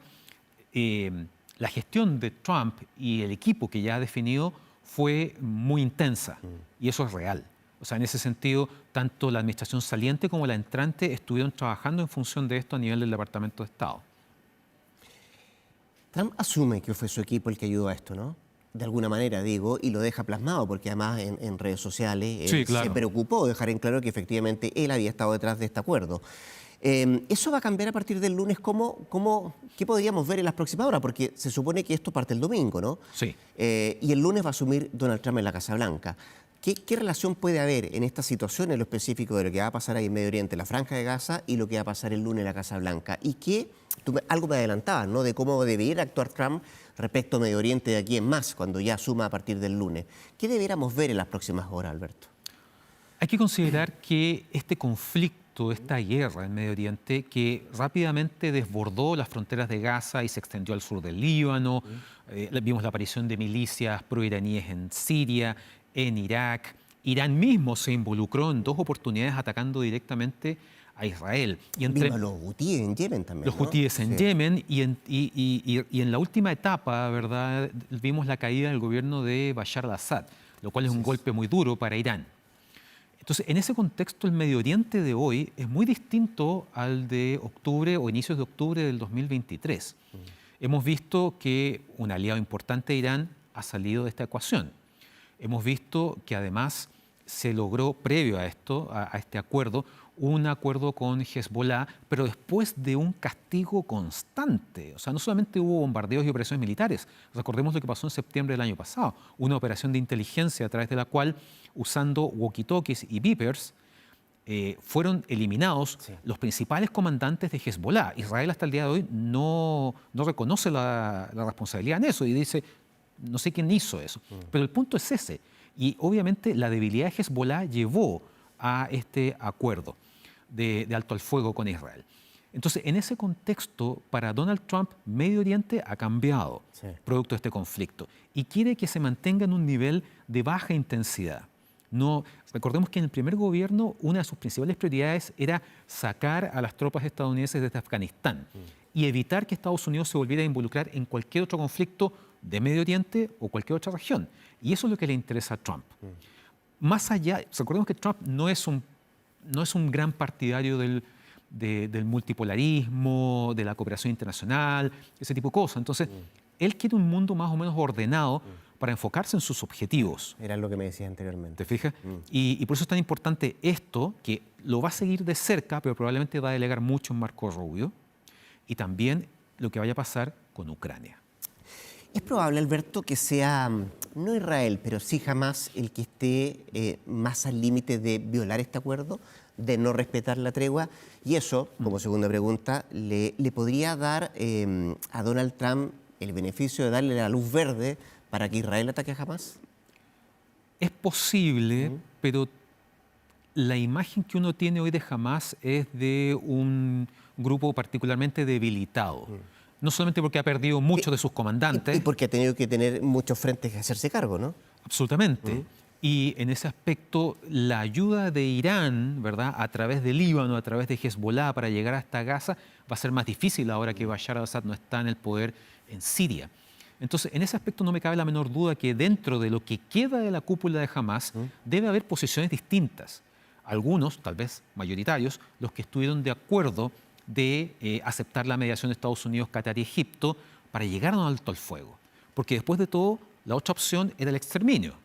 la gestión de Trump y el equipo que ya ha definido fue muy intensa, y eso es real. O sea, en ese sentido, tanto la administración saliente como la entrante estuvieron trabajando en función de esto a nivel del Departamento de Estado. Trump asume que fue su equipo el que ayudó a esto, ¿no? De alguna manera, digo, y lo deja plasmado, porque además en redes sociales Sí, claro. se preocupó de dejar en claro que efectivamente él había estado detrás de este acuerdo. ¿Eso va a cambiar a partir del lunes? ¿Qué podríamos ver en las próximas horas? Porque se supone que esto parte el domingo, ¿no? Sí. Y el lunes va a asumir Donald Trump en la Casa Blanca. ¿Qué relación puede haber en esta situación, en lo específico de lo que va a pasar ahí en Medio Oriente, la Franja de Gaza, y lo que va a pasar el lunes en la Casa Blanca? Y algo me adelantabas, ¿no?, de cómo debería actuar Trump respecto a Medio Oriente de aquí en más, cuando ya asuma a partir del lunes. ¿Qué deberíamos ver en las próximas horas, Alberto? Hay que considerar que este conflicto, esta guerra en Medio Oriente, que rápidamente desbordó las fronteras de Gaza y se extendió al sur del Líbano, vimos la aparición de milicias proiraníes en Siria, en Irak. Irán mismo se involucró en 2 oportunidades atacando directamente a Israel. Y los hutíes en Yemen también, los hutíes en Yemen y en la última etapa, ¿verdad?, vimos la caída del gobierno de Bashar al-Assad, lo cual es un golpe muy duro para Irán. Entonces, en ese contexto, el Medio Oriente de hoy es muy distinto al de octubre o inicios de octubre del 2023. Hemos visto que un aliado importante de Irán ha salido de esta ecuación. Hemos visto que además se logró, previo a esto, a este acuerdo, un acuerdo con Hezbollah, pero después de un castigo constante. O sea, no solamente hubo bombardeos y operaciones militares. Recordemos lo que pasó en septiembre del año pasado, una operación de inteligencia a través de la cual, usando walkie-talkies y beepers, fueron eliminados los principales comandantes de Hezbollah. Israel hasta el día de hoy no reconoce la responsabilidad en eso y dice, no sé quién hizo eso. Pero el punto es ese. Y obviamente la debilidad de Hezbollah llevó a este acuerdo de alto al fuego con Israel. Entonces, en ese contexto, para Donald Trump, Medio Oriente ha cambiado producto de este conflicto y quiere que se mantenga en un nivel de baja intensidad. Recordemos que en el primer gobierno una de sus principales prioridades era sacar a las tropas estadounidenses desde Afganistán y evitar que Estados Unidos se volviera a involucrar en cualquier otro conflicto de Medio Oriente o cualquier otra región. Y eso es lo que le interesa a Trump. Más allá, recordemos que Trump no es un gran partidario del multipolarismo, de la cooperación internacional, ese tipo de cosas. Entonces, él quiere un mundo más o menos ordenado para enfocarse en sus objetivos. Era lo que me decías anteriormente. ¿Te fijas? Y por eso es tan importante esto, que lo va a seguir de cerca, pero probablemente va a delegar mucho en Marco Rubio, y también lo que vaya a pasar con Ucrania. Es probable, Alberto, que sea, no Israel, pero sí Hamás el que esté más al límite de violar este acuerdo, de no respetar la tregua. Y eso, como segunda pregunta, le podría dar a Donald Trump el beneficio de darle la luz verde para que Israel ataque a Hamás. Es posible, pero la imagen que uno tiene hoy de Hamás es de un grupo particularmente debilitado. No solamente porque ha perdido muchos de sus comandantes. Y porque ha tenido que tener muchos frentes que hacerse cargo, ¿no? Absolutamente. Y en ese aspecto, la ayuda de Irán, ¿verdad?, a través del Líbano, a través de Hezbollah para llegar hasta Gaza, va a ser más difícil ahora que Bashar al-Assad no está en el poder en Siria. Entonces, en ese aspecto no me cabe la menor duda que dentro de lo que queda de la cúpula de Hamás debe haber posiciones distintas. Algunos, tal vez mayoritarios, los que estuvieron de acuerdo de aceptar la mediación de Estados Unidos, Qatar y Egipto para llegar a un alto al fuego. Porque después de todo, la otra opción era el exterminio,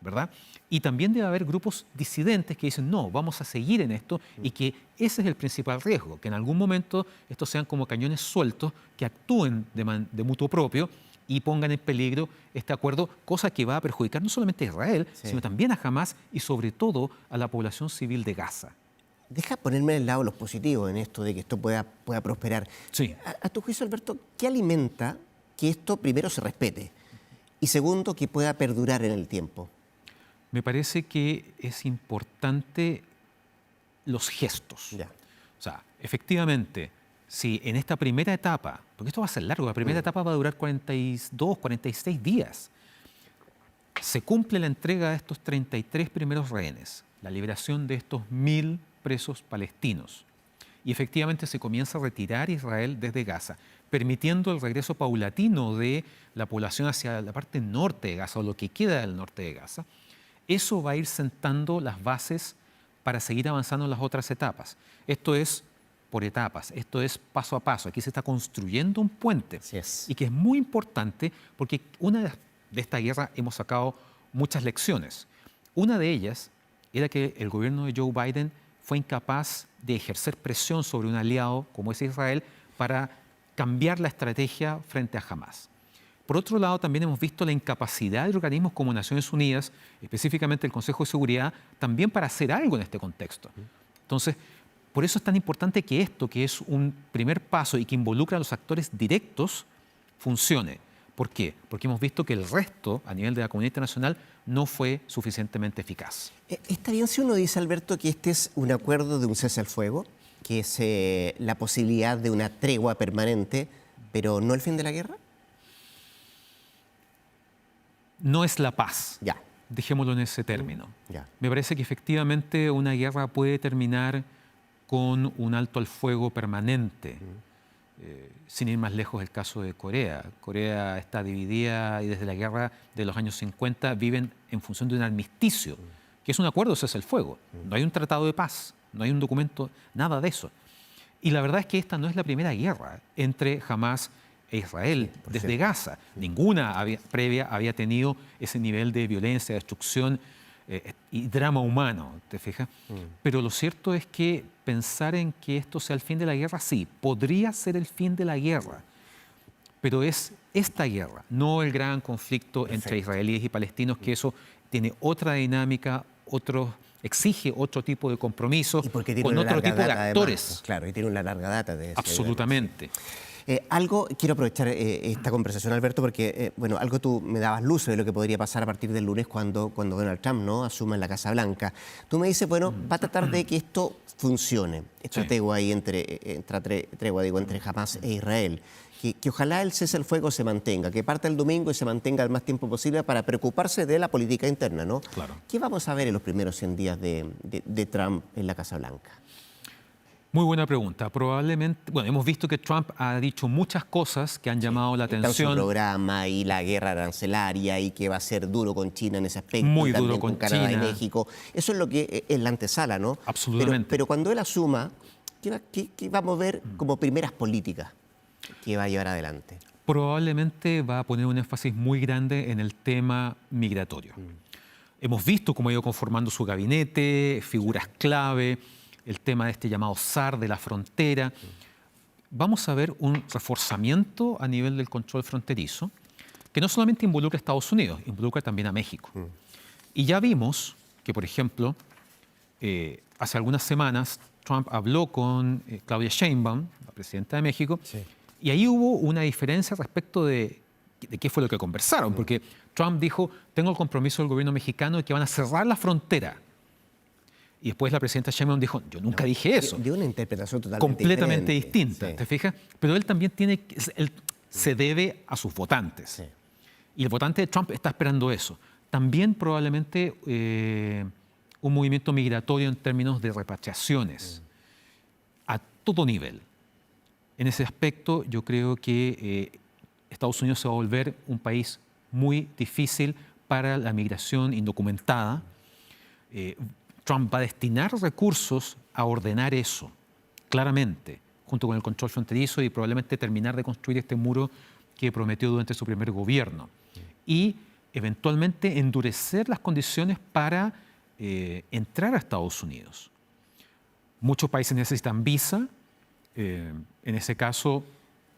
¿verdad? Y también debe haber grupos disidentes que dicen, no, vamos a seguir en esto y que ese es el principal riesgo, que en algún momento estos sean como cañones sueltos que actúen de mutuo propio y pongan en peligro este acuerdo, cosa que va a perjudicar no solamente a Israel, sino también a Hamás y sobre todo a la población civil de Gaza. Deja ponerme del lado los positivos en esto de que esto pueda prosperar. Sí. A tu juicio, Alberto, ¿qué alimenta que esto primero se respete y segundo que pueda perdurar en el tiempo? Me parece que es importante los gestos. O sea, efectivamente, si en esta primera etapa, porque esto va a ser largo, la primera etapa va a durar 42, 46 días, se cumple la entrega de estos 33 primeros rehenes, la liberación de estos 1000 presos palestinos. Y efectivamente se comienza a retirar Israel desde Gaza, permitiendo el regreso paulatino de la población hacia la parte norte de Gaza o lo que queda del norte de Gaza. Eso va a ir sentando las bases para seguir avanzando en las otras etapas. Esto es por etapas, esto es paso a paso. Aquí se está construyendo un puente y que es muy importante porque de esta guerra hemos sacado muchas lecciones. Una de ellas era que el gobierno de Joe Biden fue incapaz de ejercer presión sobre un aliado como es Israel para cambiar la estrategia frente a Hamás. Por otro lado, también hemos visto la incapacidad de organismos como Naciones Unidas, específicamente el Consejo de Seguridad, también para hacer algo en este contexto. Entonces, por eso es tan importante que esto, que es un primer paso y que involucra a los actores directos, funcione. ¿Por qué? Porque hemos visto que el resto, a nivel de la comunidad internacional, no fue suficientemente eficaz. ¿Está bien si uno dice, Alberto, que este es un acuerdo de un cese al fuego, que es la posibilidad de una tregua permanente, pero no el fin de la guerra? No es la paz. Ya. Dejémoslo en ese término. Ya. Me parece que efectivamente una guerra puede terminar con un alto al fuego permanente. Sin ir más lejos el caso de Corea. Corea está dividida y desde la guerra de los años 50 viven en función de un armisticio, que es un acuerdo de cese al fuego. No hay un tratado de paz, no hay un documento, nada de eso. Y la verdad es que esta no es la primera guerra entre Hamás e Israel desde Gaza. Ninguna previa había tenido ese nivel de violencia, destrucción y drama humano, ¿te fijas? Pero lo cierto es que pensar en que esto sea el fin de la guerra, sí, podría ser el fin de la guerra, pero es esta guerra, no el gran conflicto entre israelíes y palestinos, que eso tiene otra dinámica, exige otro tipo de compromiso con otro tipo de actores. Además, claro, y tiene una larga data de eso. Absolutamente. Quiero aprovechar esta conversación, Alberto, porque algo tú me dabas luz de lo que podría pasar a partir del lunes cuando Donald Trump, ¿no?, asuma en la Casa Blanca. Tú me dices, va a tratar de que esto funcione, esta tregua ahí entre Hamás e Israel. Que ojalá el cese al fuego se mantenga, que parta el domingo y se mantenga el más tiempo posible para preocuparse de la política interna, ¿no? Claro. ¿Qué vamos a ver en los primeros 100 días de Trump en la Casa Blanca? Muy buena pregunta. Probablemente, hemos visto que Trump ha dicho muchas cosas que han llamado la atención. Está en su programa y la guerra arancelaria y que va a ser duro con China en ese aspecto. Muy y también duro con Canadá China. y México. Eso es lo que es la antesala, ¿no? Absolutamente. Pero cuando él asuma, ¿qué vamos a ver como primeras políticas que va a llevar adelante? Probablemente va a poner un énfasis muy grande en el tema migratorio. Hemos visto cómo ha ido conformando su gabinete, figuras clave, el tema de este llamado SAR de la frontera. Vamos a ver un reforzamiento a nivel del control fronterizo, que no solamente involucra a Estados Unidos, involucra también a México. Y ya vimos que, por ejemplo, hace algunas semanas Trump habló con Claudia Sheinbaum, la presidenta de México, y ahí hubo una diferencia respecto de qué fue lo que conversaron, porque Trump dijo, tengo el compromiso del gobierno mexicano de que van a cerrar la frontera. Y después la presidenta Sheinbaum dijo, yo nunca dije eso. Dio una interpretación completamente distinta, sí. ¿te fijas? Pero él también se debe a sus votantes. Sí. Y el votante de Trump está esperando eso. También probablemente un movimiento migratorio en términos de repatriaciones a todo nivel. En ese aspecto yo creo que Estados Unidos se va a volver un país muy difícil para la migración indocumentada. Trump va a destinar recursos a ordenar eso, claramente, junto con el control fronterizo y probablemente terminar de construir este muro que prometió durante su primer gobierno. Y eventualmente endurecer las condiciones para entrar a Estados Unidos. Muchos países necesitan visa. En ese caso,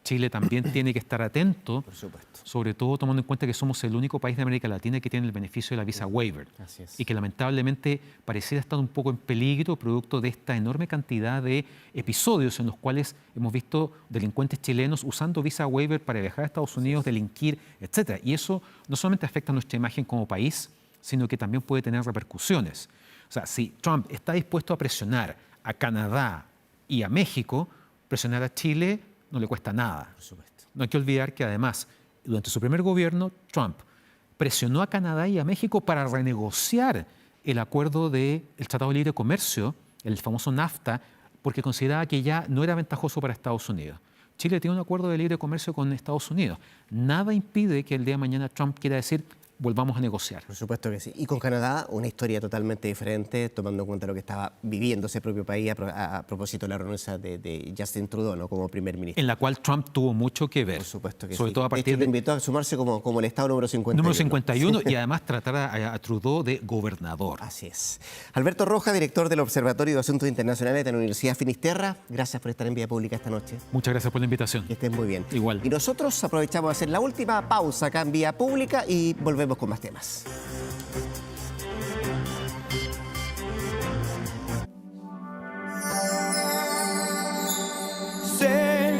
Chile también tiene que estar atento, Por supuesto. sobre todo tomando en cuenta que somos el único país de América Latina que tiene el beneficio de la visa waiver. Así es. Y que lamentablemente pareciera estar un poco en peligro producto de esta enorme cantidad de episodios en los cuales hemos visto delincuentes chilenos usando visa waiver para viajar a Estados Unidos, delinquir, etc. Y eso no solamente afecta a nuestra imagen como país, sino que también puede tener repercusiones. O sea, si Trump está dispuesto a presionar a Canadá y a México, presionar a Chile no le cuesta nada. Por supuesto. No hay que olvidar que además, durante su primer gobierno, Trump presionó a Canadá y a México para renegociar el acuerdo del Tratado de Libre Comercio, el famoso NAFTA, porque consideraba que ya no era ventajoso para Estados Unidos. Chile tiene un acuerdo de libre comercio con Estados Unidos. Nada impide que el día de mañana Trump quiera decir, volvamos a negociar. Por supuesto que sí. Y con Canadá, una historia totalmente diferente, tomando en cuenta lo que estaba viviendo ese propio país a propósito de la renuncia de Justin Trudeau, ¿no?, como primer ministro. En la cual Trump tuvo mucho que ver. Por supuesto que sobre sí. todo a De hecho, partir lo invitó a sumarse como el estado número 51. número 51 y además tratar a Trudeau de gobernador. Así es. Alberto Rojas, director del Observatorio de Asuntos Internacionales de la Universidad Finisterra, gracias por estar en Vía Pública esta noche. Muchas gracias por la invitación. Que estén muy bien. Igual. Y nosotros aprovechamos de hacer la última pausa acá en Vía Pública y volvemos con más temas. Sé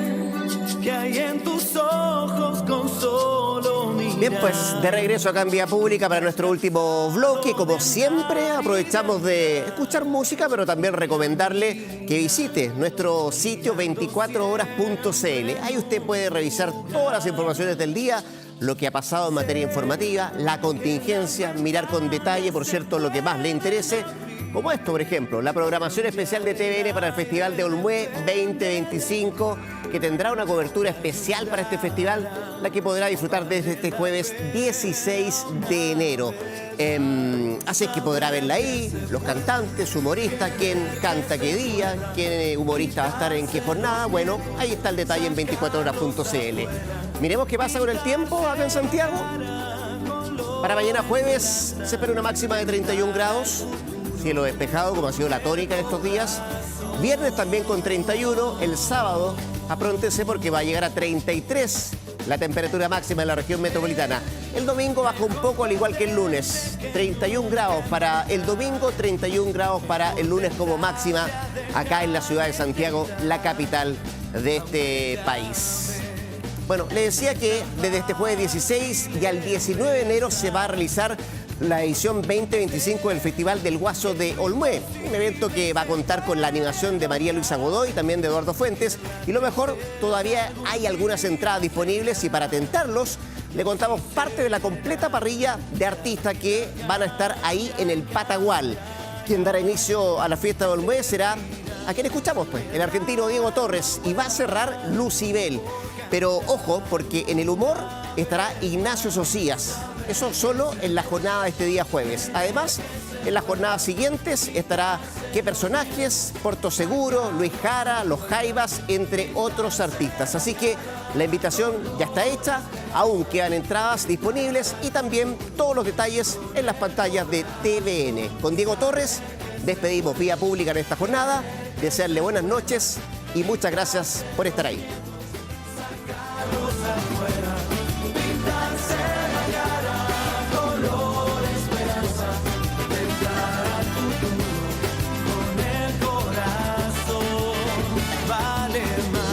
que hay en tus ojos con solo mirar. Bien, pues de regreso acá en Vía Pública para nuestro último bloque. Como siempre, aprovechamos de escuchar música, pero también recomendarle que visite nuestro sitio 24horas.cl. Ahí usted puede revisar todas las informaciones del día, lo que ha pasado en materia informativa, la contingencia, mirar con detalle, por cierto, lo que más le interese. Como esto, por ejemplo, la programación especial de TVN para el Festival de Olmué 2025, que tendrá una cobertura especial para este festival, la que podrá disfrutar desde este jueves 16 de enero. Así es que podrá verla ahí, los cantantes, humoristas, quién canta qué día, quién humorista va a estar en qué jornada. Bueno, ahí está el detalle en 24horas.cl. Miremos qué pasa con el tiempo acá en Santiago. Para mañana jueves se espera una máxima de 31 grados. Cielo despejado, como ha sido la tónica de estos días. Viernes también con 31. El sábado, apróntese porque va a llegar a 33 la temperatura máxima en la región metropolitana. El domingo baja un poco, al igual que el lunes. 31 grados para el domingo, 31 grados para el lunes como máxima acá en la ciudad de Santiago, la capital de este país. Bueno, le decía que desde este jueves 16 y al 19 de enero se va a realizar la edición 2025 del Festival del Guaso de Olmué, un evento que va a contar con la animación de María Luisa Godoy y también de Eduardo Fuentes. Y lo mejor, todavía hay algunas entradas disponibles y para tentarlos le contamos parte de la completa parrilla de artistas que van a estar ahí en el Patagual. Quien dará inicio a la fiesta de Olmué será a quien escuchamos, pues, el argentino Diego Torres, y va a cerrar Lucibel. Pero ojo, porque en el humor estará Ignacio Socias. Eso solo en la jornada de este día jueves. Además, en las jornadas siguientes estará Qué Personajes, Porto Seguro, Luis Jara, Los Jaivas, entre otros artistas. Así que la invitación ya está hecha, aún quedan entradas disponibles y también todos los detalles en las pantallas de TVN. Con Diego Torres despedimos Vía Pública en esta jornada. Desearle buenas noches y muchas gracias por estar ahí. Vale más.